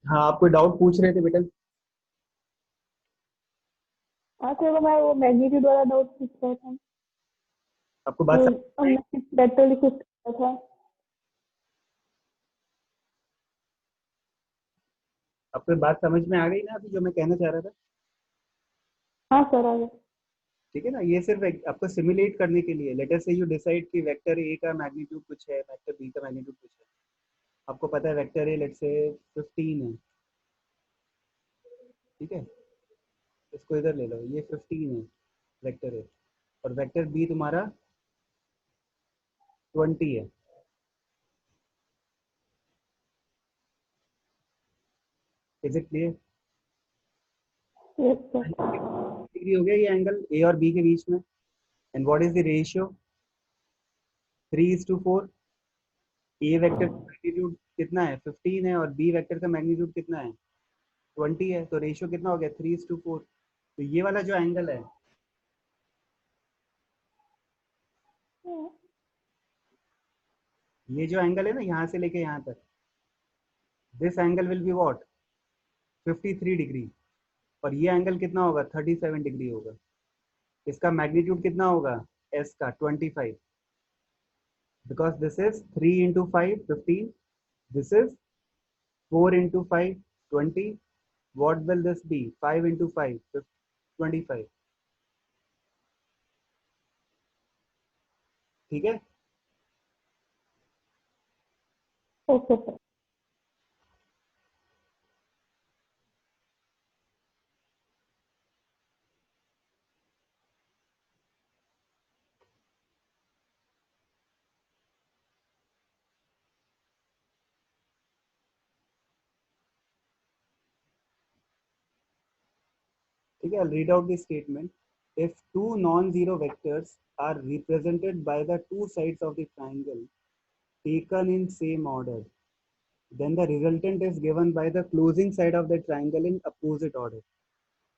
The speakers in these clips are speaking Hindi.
हाँ, आप कोई डाउट पूछ रहे थे बेटा? हाँ सर, वो मैं वो मैग्नीट्यूड वाला डाउट पूछ रहा था। आपको बात तो समझ में आई? हमने वेक्टर शिफ्ट किया था। आपको बात समझ में आ गई ना अभी जो मैं कहना चाह रहा था? हाँ सर, आ गया। ठीक है ना, ये सिर्फ आपको सिमुलेट करने के लिए। लेट अस से यू डिसाइड कि वेक्टर ए का मैग्नीट्यूड कुछ है, वेक्टर बी का मैग्नीट्यूड कुछ है। आपको पता है वेक्टर ए लेट से 15 है। ठीक है, इसको इधर ले लो, ये 15 है वेक्टर ए। और वेक्टर बी तुम्हारा 20 है। Is it clear? Yes sir. Degree हो गया ये एंगल ए और बी के बीच में। And what is the ratio? 3:4। A vector का मैग्नीट्यूड कितना है? 15 है, और बी वेक्टर का मैग्नीट्यूड कितना है? 20 है। तो रेशियो कितना हो गया? 3:4। तो ये वाला जो एंगल है, ये जो एंगल है ना यहाँ से लेके यहाँ तक, this angle will be what? 53 degree. और ये एंगल कितना होगा? 37 डिग्री होगा। इसका मैग्नीट्यूड कितना होगा? एस का 25। Because this is 3 into 5 15, this is 4 into 5 20। what will this be? 5 into 5 25। ठीक है। Okay sir. ठीक है, I'll read out the statement. If two non-zero vectors are represented by the two sides of the triangle taken in same order, then the resultant is given by the closing side of the triangle in opposite order.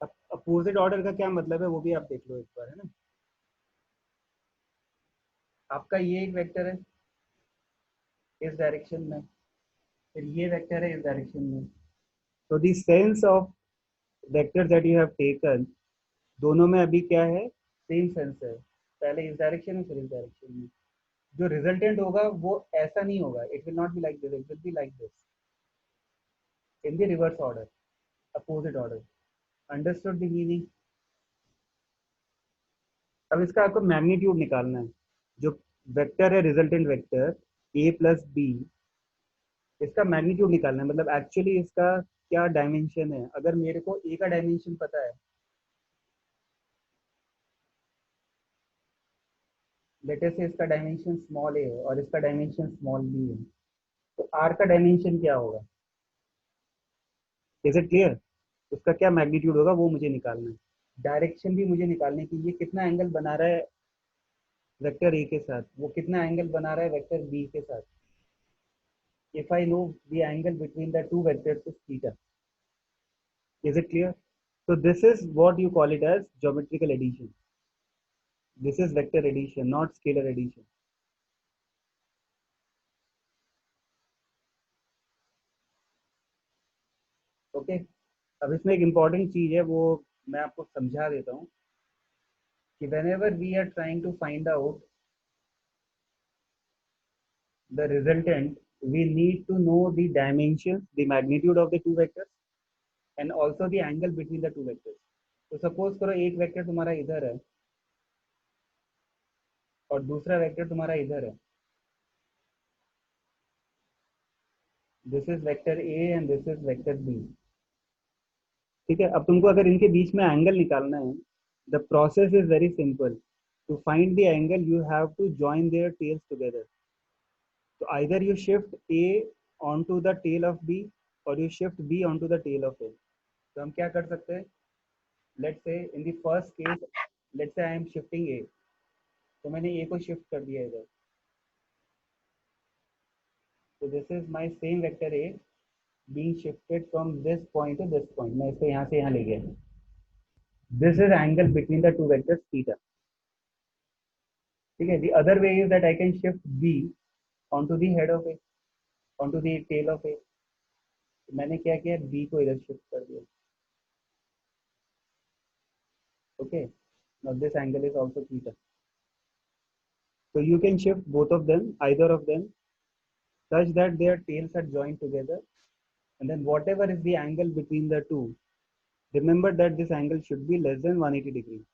अब अपोजिट ऑर्डर का क्या मतलब है वो भी आप देख लो एक बार, है ना। आपका ये एक वेक्टर है इस डायरेक्शन में, फिर ये वेक्टर है इस डायरेक्शन में। तो the sense of vector that you have taken, दोनों में अभी क्या है? सेम सेंस है। पहले इस डायरेक्शन में, फिर इस डायरेक्शन में। जो रिजल्टेंट होगा वो ऐसा नहीं होगा, it will not be like this, it will be like this in the reverse order, opposite order. Understood the meaning? अब इसका आपको मैग्नीट्यूड निकालना है। जो वेक्टर है resultant vector A plus B, इसका मैग्नीट्यूड निकालना है। मतलब एक्चुअली इसका क्या डायमेंशन है। अगर मेरे को ए का डायमेंशन पता है, लेटर से इसका डायमेंशन स्मॉल ए है और इसका डायमेंशन स्मॉल बी है, तो आर का डायमेंशन क्या होगा? Is it clear? उसका क्या मैग्नीट्यूड होगा वो मुझे निकालना है। डायरेक्शन भी मुझे निकालने की, ये कितना एंगल बना रहा है वेक्टर ए के साथ, वो कितना एंगल बना रहा है वेक्टर बी के साथ। If I know the angle between the two vectors is theta. Is it clear? So this is what you call it as geometrical addition. This is vector addition, not scalar addition. Okay okay? अब इसमें एक इम्पॉर्टेंट चीज है, वो मैं आपको समझा देता हूँ कि whenever we are trying to find out the resultant, we need to know the dimensions, the magnitude of the two vectors, and also the angle between the two vectors. तो सपोज करो एक वेक्टर तुम्हारा इधर है और दूसरा वेक्टर तुम्हारा इधर है। This is vector A and this is vector B. ठीक है, अब तुमको अगर इनके बीच में एंगल निकालना है, the process is very simple. To find the angle you have to join their tails together. तो either you shift A onto the tail of b, or you shift b onto the tail of a। तो हम क्या कर सकते हैं? Let's say in the first case, let's say I am shifting ए। तो मैंने ए को शिफ्ट कर दिया इधर। तो this is my same vector A being shifted from this point to this point। मैं इसको यहाँ से यहाँ ले गया। This is angle between the two vectors theta. ठीक है, the other way is that I can shift b onto the head of a, onto the tail of a। मैंने क्या किया, बी को इधर शिफ्ट कर दिया. Okay, now this angle is also theta. So you can shift both of them, either of them, such that their tails are joined together, and then whatever is the angle between the two, remember that this angle should be less than 180 degrees.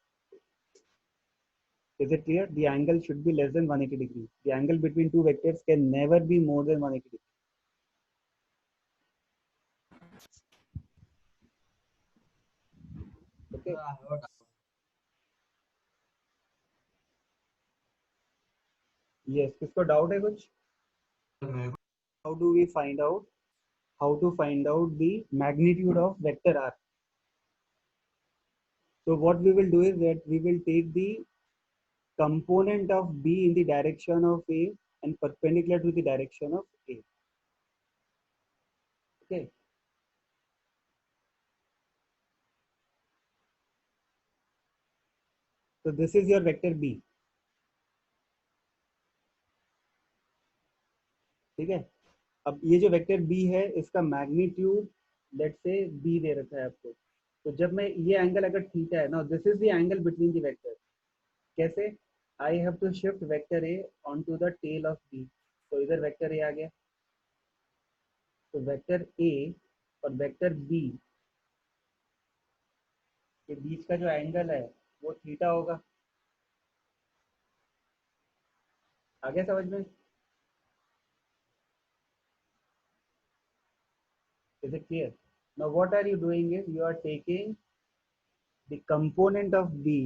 Is it clear? The angle should be less than 180 degrees. The angle between two vectors can never be more than 180 degrees. Okay. Yes. किसको डाउट है कुछ? How do we find out? How to find out the magnitude of vector r? So what we will do is that we will take the component of b in the direction of a and perpendicular to the direction of a. Okay. So this is your vector b. ठीक है. अब ये जो वेक्टर b है इसका मैग्नीट्यूड लेट से b दे रखा है आपको. तो जब मैं ये एंगल अगर थीटा है ना, this is the angle between the vector. कैसे? I have to shift vector A on to the tail of b. तो इधर वेक्टर ए आ गया. तो वेक्टर ए और वेक्टर b के बीच का जो एंगल है वो थीटा होगा. आ गया समझ में? Is it clear? Now what are you doing is you are taking the component of b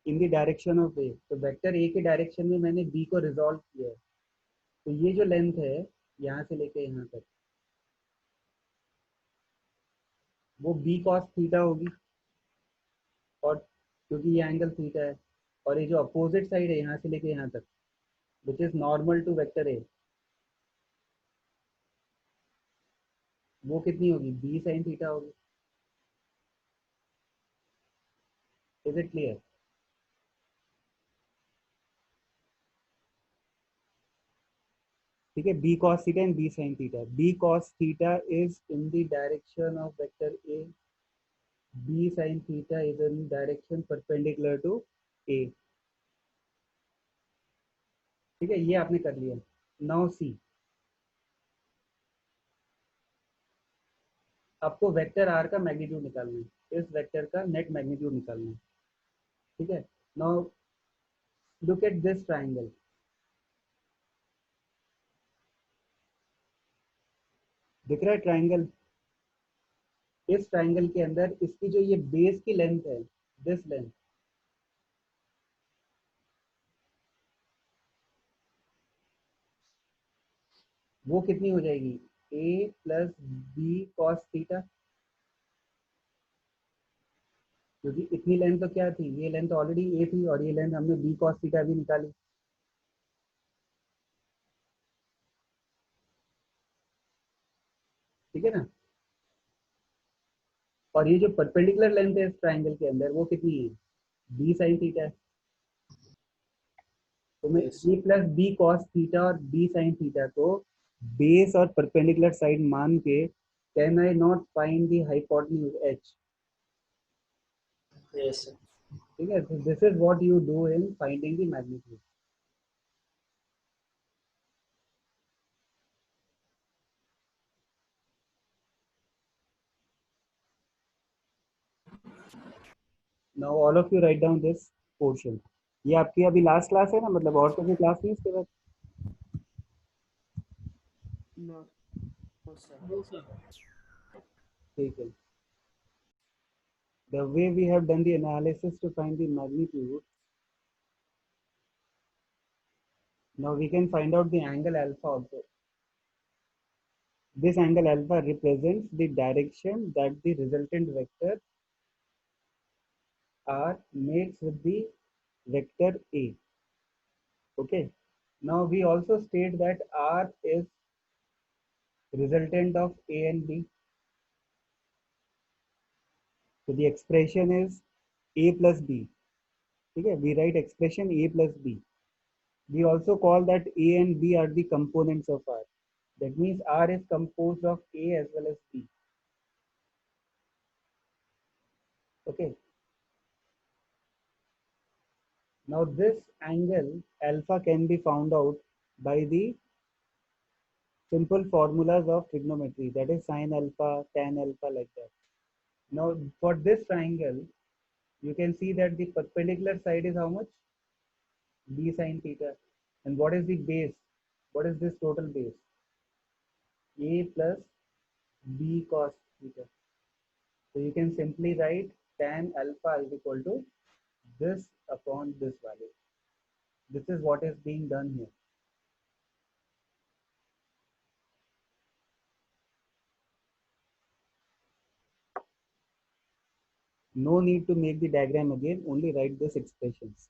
in the direction of A. तो वेक्टर ए के डायरेक्शन में मैंने b को रिजॉल्व किया है. तो ये जो लेंथ है यहाँ से लेके यहाँ तक वो b cos थीटा होगी. और क्योंकि ये एंगल थीटा है, और ये जो अपोजिट साइड है यहाँ से लेके यहाँ तक which is normal to vector A, वो कितनी होगी? b sin थीटा होगी. Is it clear? ठीक है. b cos theta and b sin theta. b cos theta is in the direction of vector A. b sin theta is in direction perpendicular to A. ठीक है, ये आपने कर लिया. नाउ सी, आपको वेक्टर आर का मैग्नीट्यूड निकालना है. इस वेक्टर का नेट मैग्नीट्यूड निकालना है. ठीक है. Now look at this triangle. दिख रहा है ट्राइंगल? इस ट्राइंगल के अंदर इसकी जो ये बेस की लेंथ है, दिस लेंथ, वो कितनी हो जाएगी? a plus B cos theta. क्योंकि इतनी लेंथ तो क्या थी, ये लेंथ ऑलरेडी a थी और ये लेंथ हमने b कॉस थीटा भी निकाली. ठीक है ना? और ये जो परपेंडिकुलर लेंथ है इस ट्राइंगल के अंदर वो कितनी है? b साइन थीटा है. तो मैं a plus B cos theta और b साइन थीटा को बेस और परपेंडिकुलर साइड मान के can I not find the hypotenuse h? Yes, sir. ठीक है. This is what you do in finding the magnitude. Now all of you write down this portion. ये आपकी अभी लास्ट क्लास है ना, मतलब और तो कोई क्लास नहीं इसके बाद? No. No, sir. No, sir. ठीक है. The way we have done the analysis to find the magnitude, now we can find out the angle alpha also. This angle alpha represents the direction that the resultant vector r makes with the vector a. Okay. Now we also state that r is resultant of a and b. So the expression is a plus b. Okay. We write expression a plus b. We also call that a and b are the components of r. That means R is composed of A as well as B. Okay. Now this angle alpha can be found out by the simple formulas of trigonometry, that is sin alpha, tan alpha, like that. Now for this triangle, you can see that the perpendicular side is how much? B sin theta. And what is the base? What is this total base? A plus B cos theta. So you can simply write tan alpha is equal to this upon this value. This is what is being done here. No need to make the diagram again, only write these expressions.